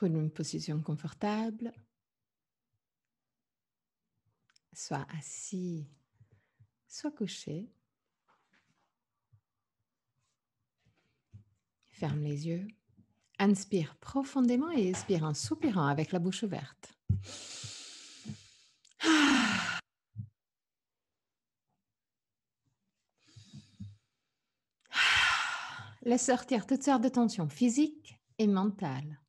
Trouve une position confortable. Soit assis, soit couché. Ferme les yeux. Inspire profondément et expire en soupirant avec la bouche ouverte. Laisse sortir toutes sortes de tensions physiques et mentales.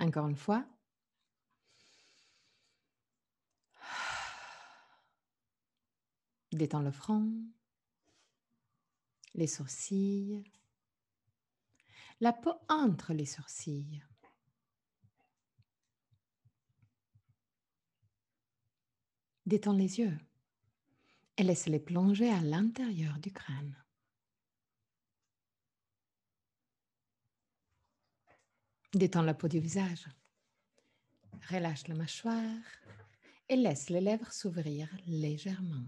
Encore une fois. Détends le front, les sourcils, la peau entre les sourcils. Détends les yeux et laisse-les plonger à l'intérieur du crâne. Détends la peau du visage. Relâche la mâchoire et laisse les lèvres s'ouvrir légèrement.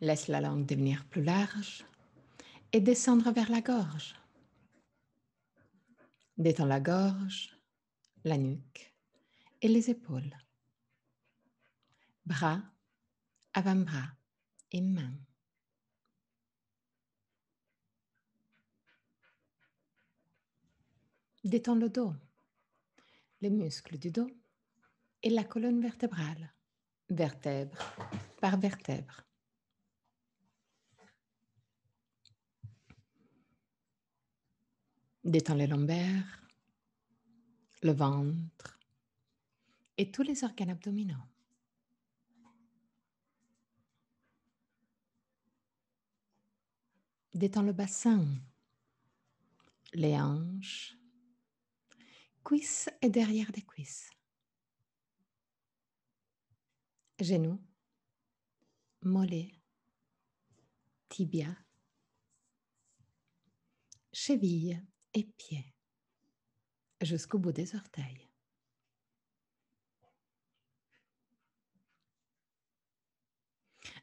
Laisse la langue devenir plus large et descendre vers la gorge. Détends la gorge, la nuque et les épaules. Bras, avant-bras et mains. Détends le dos, les muscles du dos et la colonne vertébrale, vertèbre par vertèbre. Détends les lombaires, le ventre et tous les organes abdominaux. Détends le bassin, les hanches, cuisses et derrière des cuisses. Genoux, mollets, tibia, chevilles et pieds, jusqu'au bout des orteils.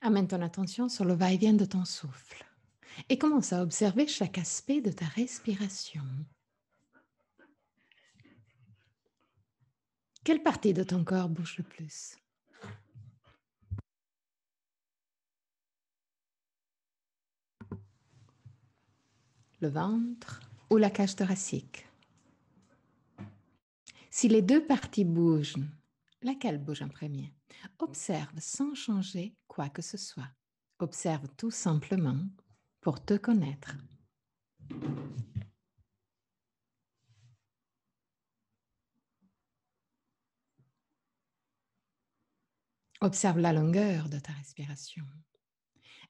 Amène ton attention sur le va-et-vient de ton souffle et commence à observer chaque aspect de ta respiration. Quelle partie de ton corps bouge le plus? Le ventre ou la cage thoracique? Si les deux parties bougent, laquelle bouge en premier? Observe sans changer quoi que ce soit. Observe tout simplement pour te connaître. Observe la longueur de ta respiration.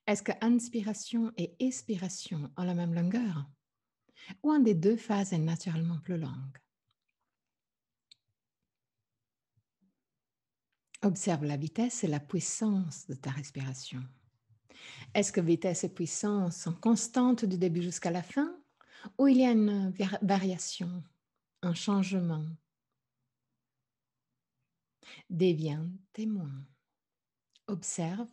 Est-ce que inspiration et expiration ont la même longueur? Ou un des deux phases est naturellement plus longue? Observe la vitesse et la puissance de ta respiration. Est-ce que vitesse et puissance sont constantes du début jusqu'à la fin? Ou il y a une variation, un changement? Deviens témoin. Observe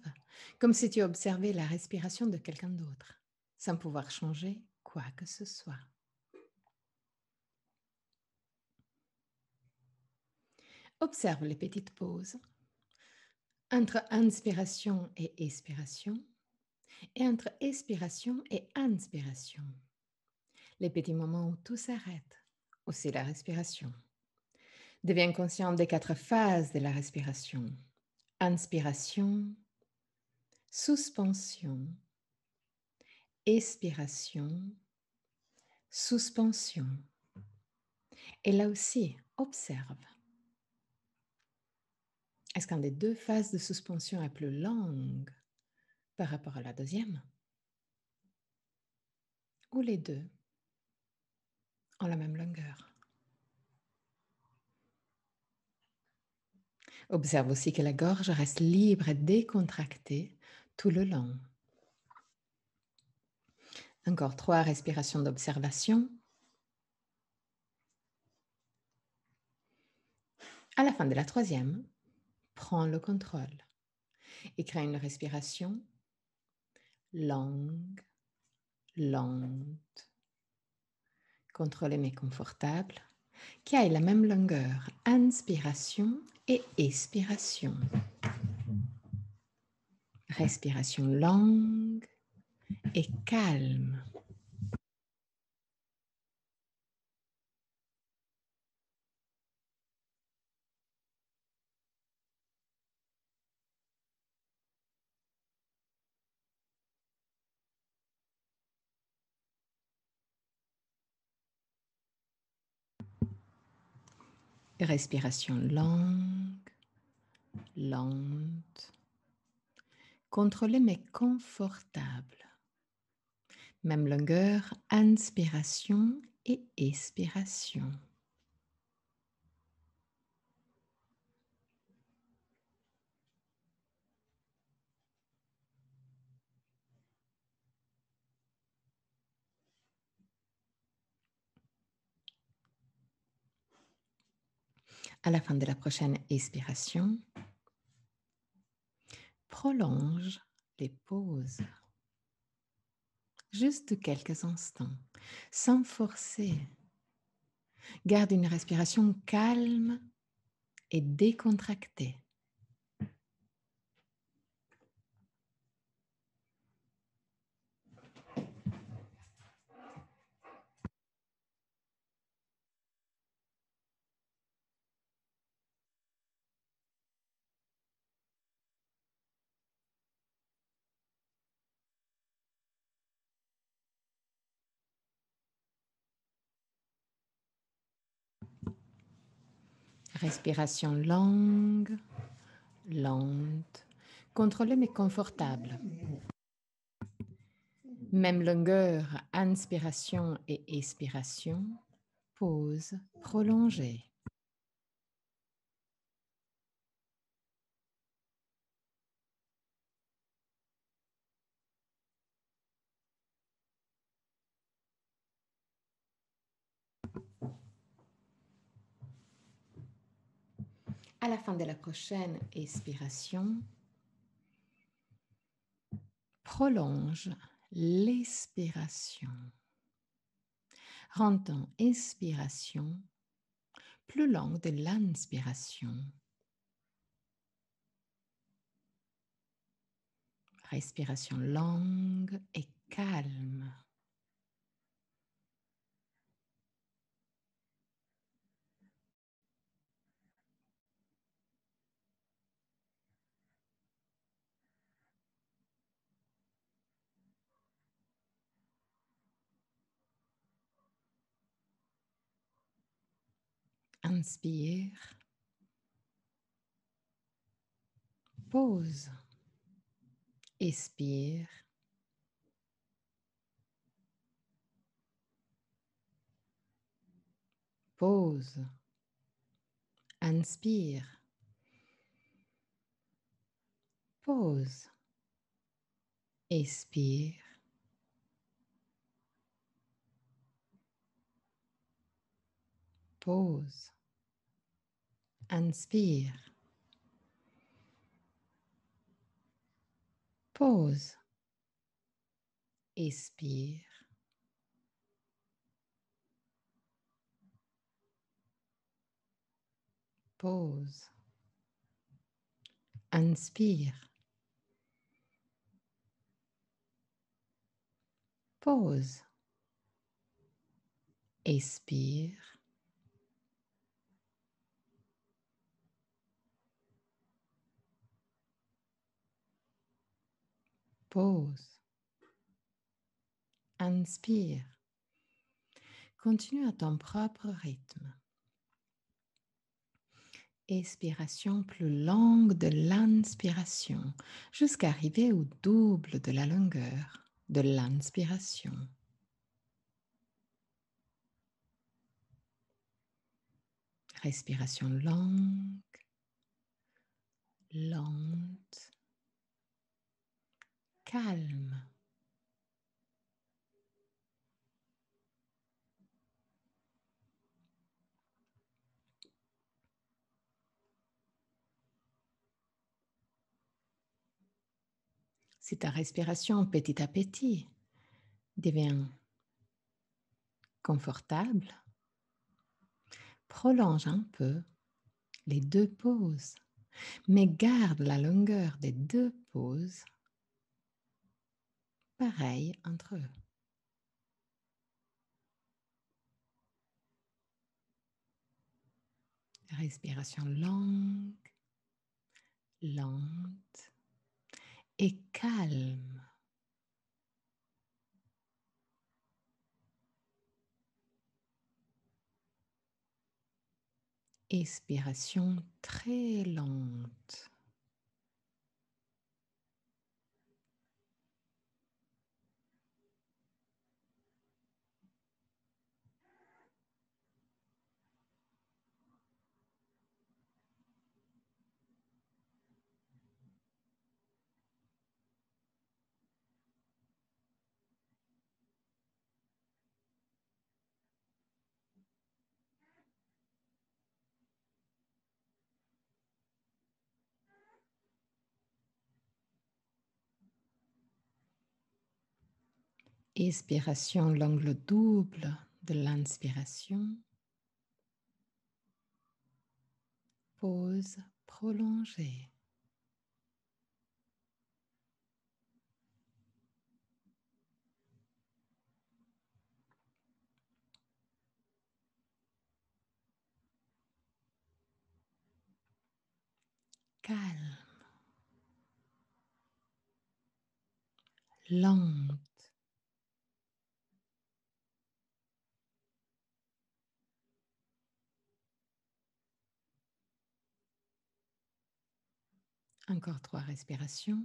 comme si tu observais la respiration de quelqu'un d'autre, sans pouvoir changer quoi que ce soit. Observe les petites pauses entre inspiration et expiration et entre expiration et inspiration. Les petits moments où tout s'arrête, aussi la respiration. Deviens conscient des 4 phases de la respiration. Inspiration, suspension, expiration, suspension. Et là aussi, observe. Est-ce qu'une des deux phases de suspension est plus longue par rapport à la deuxième? Ou les deux ont la même longueur? Observe aussi que la gorge reste libre et décontractée tout le long. Encore 3 respirations d'observation. À la fin de la 3e, prends le contrôle et crée une respiration longue, lente, contrôlée mais confortable, qui aille la même longueur, inspiration et expiration. Respiration longue et calme. Respiration longue, lente, contrôlée mais confortable. Même longueur, inspiration et expiration. À la fin de la prochaine expiration, prolonge les pauses. Juste quelques instants, sans forcer. Garde une respiration calme et décontractée. Respiration longue, lente, contrôlée mais confortable. Même longueur, inspiration et expiration. Pause prolongée. À la fin de la prochaine expiration, prolonge l'expiration. Rends ton expiration plus longue de l'inspiration. Respiration longue et calme. Inspire. Pause. Expire. Pause. Inspire. Pause. Expire. Pause. Inspire. Pause. Expire. Pause. Inspire. Pause. Expire. Pause. Inspire. Continue à ton propre rythme. Expiration plus longue de l'inspiration jusqu'à arriver au double de la longueur de l'inspiration. Respiration longue, lente, calme. Si ta respiration petit à petit devient confortable, prolonge un peu les 2 pauses, mais garde la longueur des 2 pauses pareille entre eux. Respiration longue, lente et calme. Expiration très lente. Expiration l'angle double de l'inspiration. Pause prolongée. Calme. Lente. Encore 3 respirations.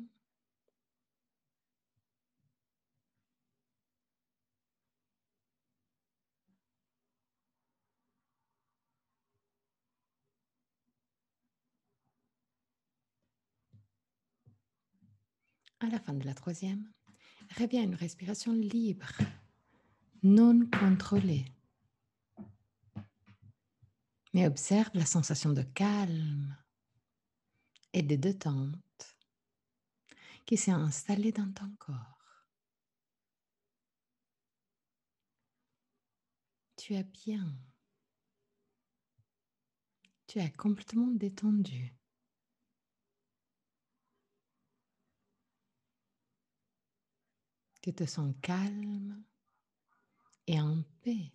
À la fin de la 3e, reviens à une respiration libre, non contrôlée. Mais observe la sensation de calme et de détente qui s'est installée dans ton corps. Tu es bien. Tu es complètement détendu. Tu te sens calme et en paix.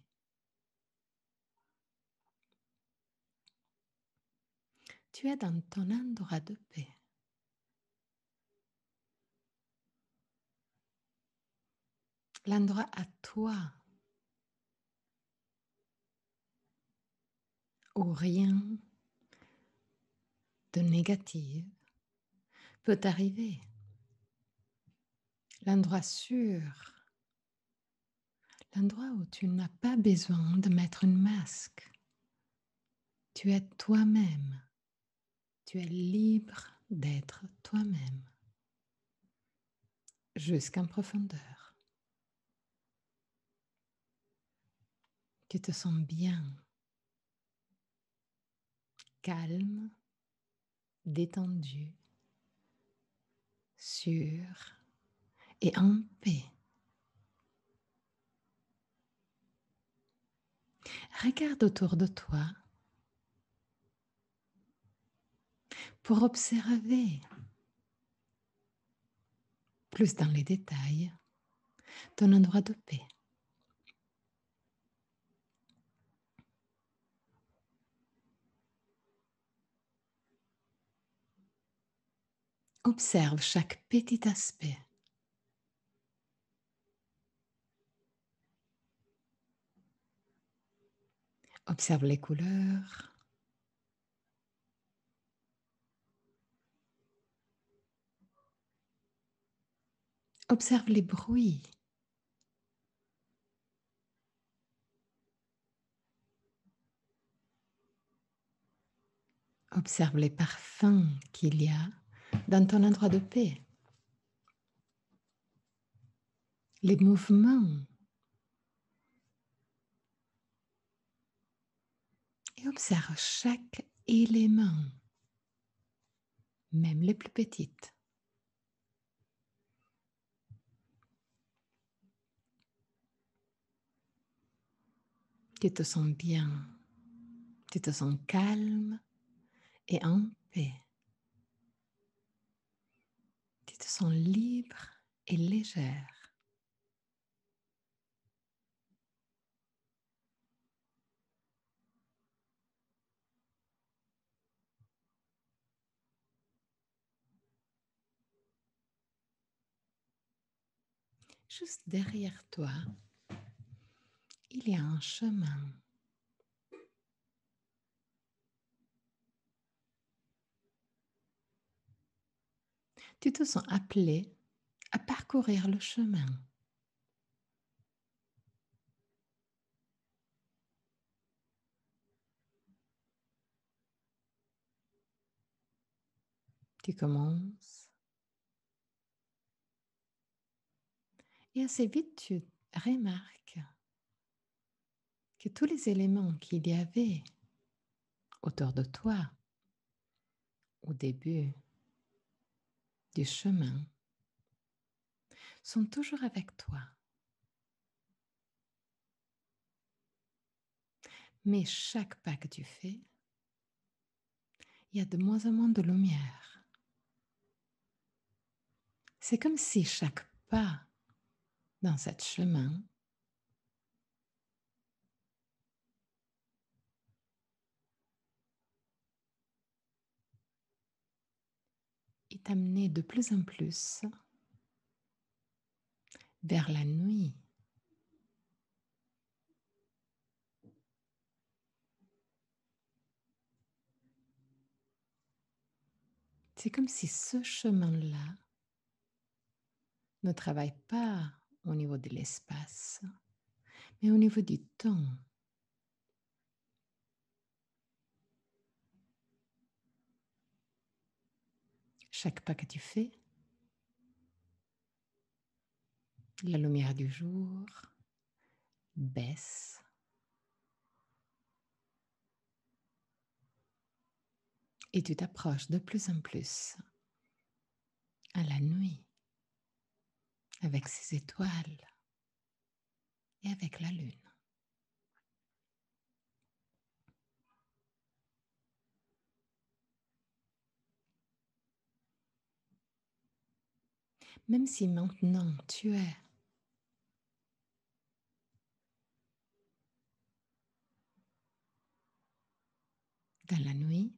Tu es dans ton endroit de paix. L'endroit à toi où rien de négatif peut arriver. L'endroit sûr. L'endroit où tu n'as pas besoin de mettre un masque. Tu es toi-même. Tu es libre d'être toi-même. Jusqu'en profondeur. Tu te sens bien. Calme, détendu, sûr et en paix. Regarde autour de toi pour observer plus dans les détails ton endroit de paix. Observe chaque petit aspect. Observe les couleurs. Observe les bruits. Observe les parfums qu'il y a dans ton endroit de paix. Les mouvements. Et observe chaque élément, même les plus petites. Tu te sens bien, tu te sens calme et en paix. Tu te sens libre et légère. Juste derrière toi, il y a un chemin. Tu te sens appelé à parcourir le chemin. Tu commences et assez vite tu remarques que tous les éléments qu'il y avait autour de toi au début du chemin sont toujours avec toi. Mais chaque pas que tu fais, il y a de moins en moins de lumière. C'est comme si chaque pas dans ce chemin est amené de plus en plus vers la nuit. C'est comme si ce chemin-là ne travaille pas au niveau de l'espace, mais au niveau du temps. Chaque pas que tu fais, la lumière du jour baisse et tu t'approches de plus en plus à la nuit avec ses étoiles et avec la lune. Même si maintenant tu es dans la nuit,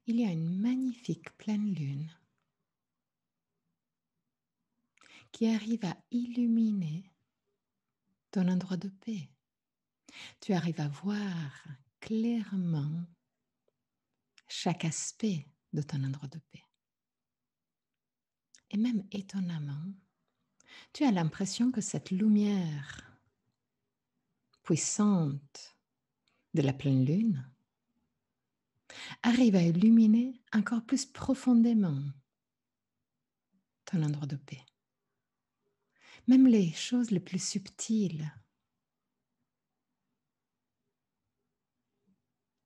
il y a une magnifique pleine lune qui arrive à illuminer ton endroit de paix. Tu arrives à voir clairement chaque aspect de ton endroit de paix. Et même étonnamment, tu as l'impression que cette lumière puissante de la pleine lune arrive à illuminer encore plus profondément ton endroit de paix. Même les choses les plus subtiles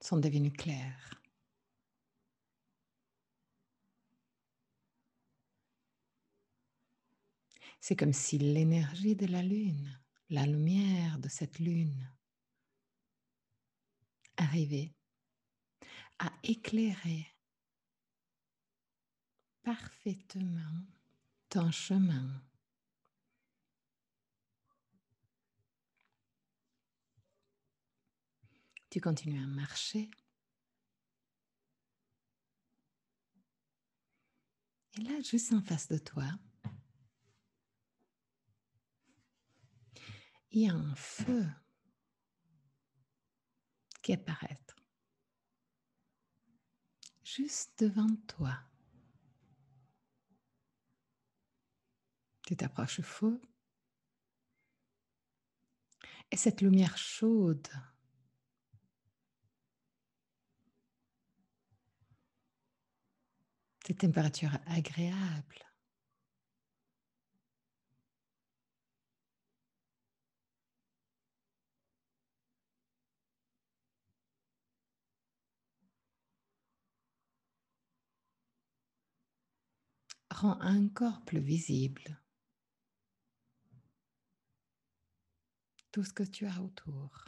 sont devenues claires. C'est comme si l'énergie de la lune, la lumière de cette lune, arrivait à éclairer parfaitement ton chemin. Tu continues à marcher. Et là, juste en face de toi, il y a un feu qui apparaît juste devant toi. Tu t'approches du feu et cette lumière chaude cette température agréable rend encore plus visible tout ce que tu as autour.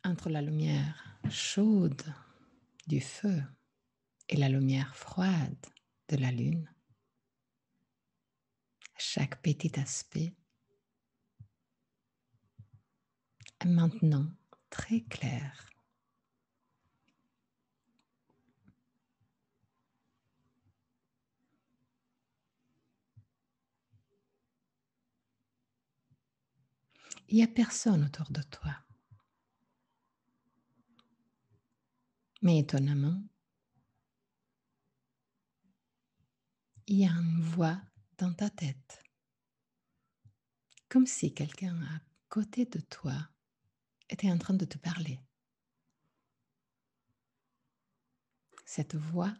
Entre la lumière chaude du feu et la lumière froide de la lune, chaque petit aspect est maintenant très clair. Il n'y a personne autour de toi. Mais étonnamment, il y a une voix dans ta tête, comme si quelqu'un à côté de toi était en train de te parler. Cette voix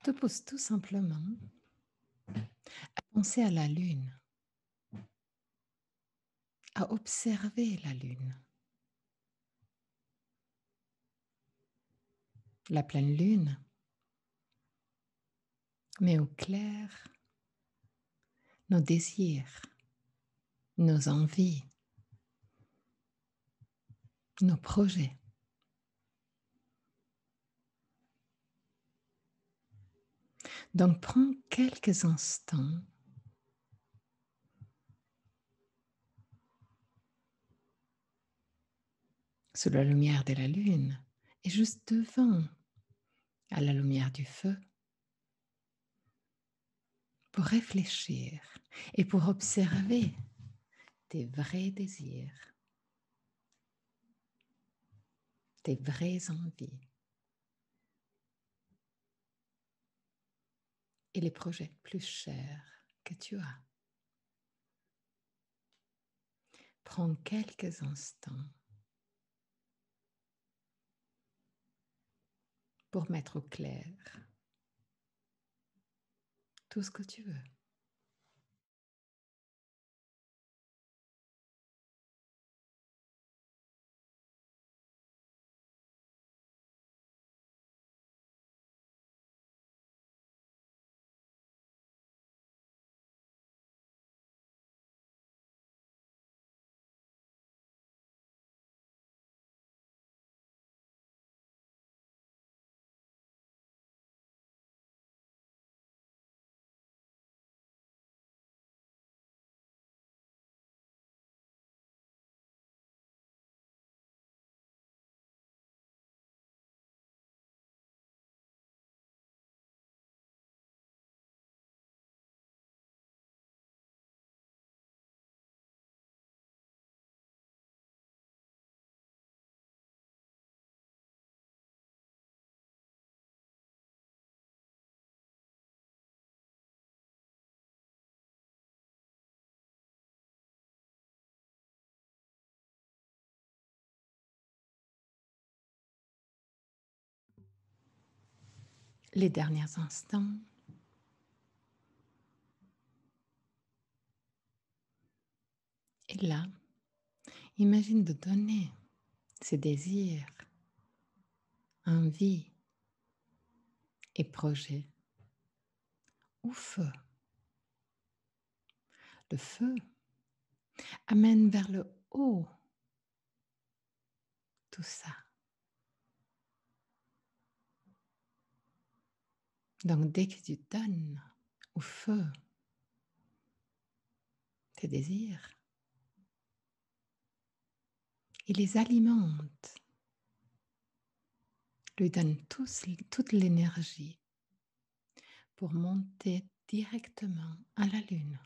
te pousse tout simplement à penser à la lune, à observer la lune. La pleine lune met au clair nos désirs, nos envies, nos projets. Donc prends quelques instants sous la lumière de la lune et juste devant à la lumière du feu pour réfléchir et pour observer tes vrais désirs, tes vraies envies et les projets plus chers que tu as. Prends quelques instants pour mettre au clair tout ce que tu veux. Les derniers instants, et là, imagine de donner ces désirs, envies et projets au feu. Le feu amène vers le haut tout ça. Donc dès que tu donnes au feu tes désirs, il les alimente, lui donne toute l'énergie pour monter directement à la lune.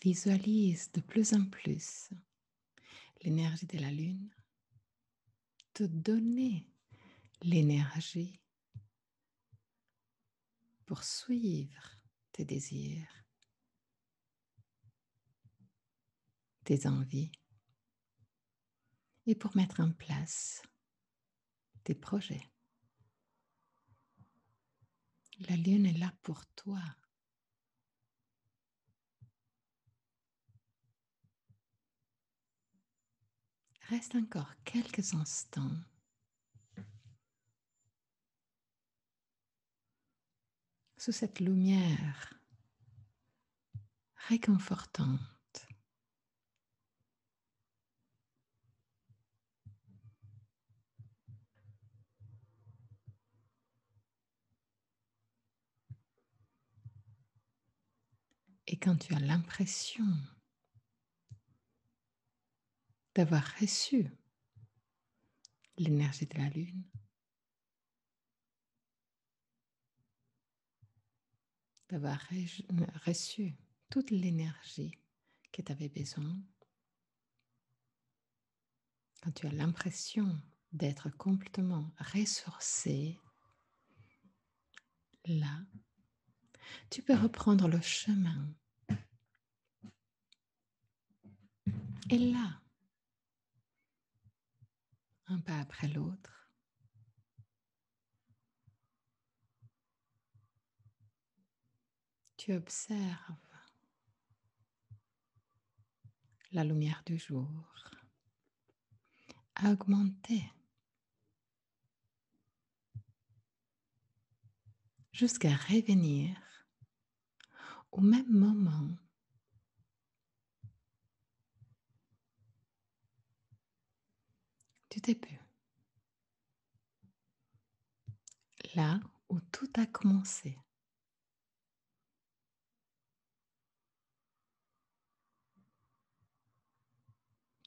Visualise de plus en plus l'énergie de la lune te donner l'énergie pour suivre tes désirs, tes envies et pour mettre en place tes projets. La lune est là pour toi. Reste encore quelques instants sous cette lumière réconfortante. Et quand tu as l'impression d'avoir reçu l'énergie de la lune, d'avoir reçu toute l'énergie que tu avais besoin, quand tu as l'impression d'être complètement ressourcé, là, tu peux reprendre le chemin. Et là, un pas après l'autre, tu observes la lumière du jour augmenter jusqu'à revenir au même moment du début, là où tout a commencé.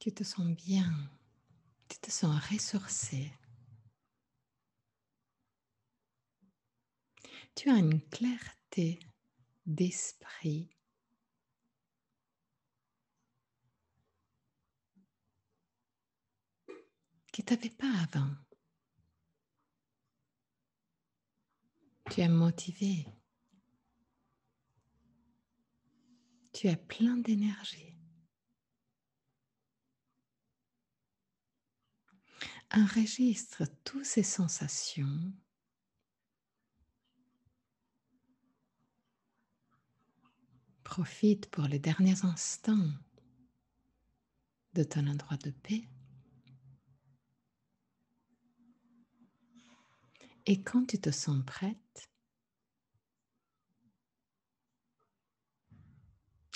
Tu te sens bien, tu te sens ressourcé. Tu as une clarté d'esprit que tu n'avais pas avant. Tu es motivé. Tu es plein d'énergie. Enregistre toutes ces sensations. Profite pour les derniers instants de ton endroit de paix. Et quand tu te sens prête,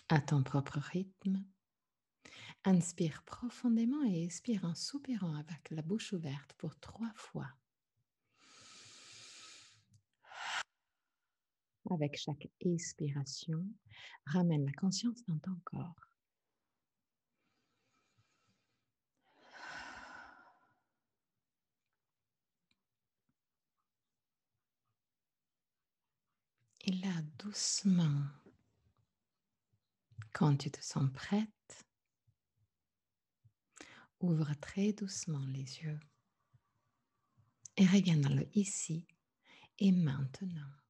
à ton propre rythme, inspire profondément et expire en soupirant avec la bouche ouverte pour 3 fois. Avec chaque expiration, ramène la conscience dans ton corps. Et là, doucement, quand tu te sens prête, ouvre très doucement les yeux et reviens dans le ici et maintenant.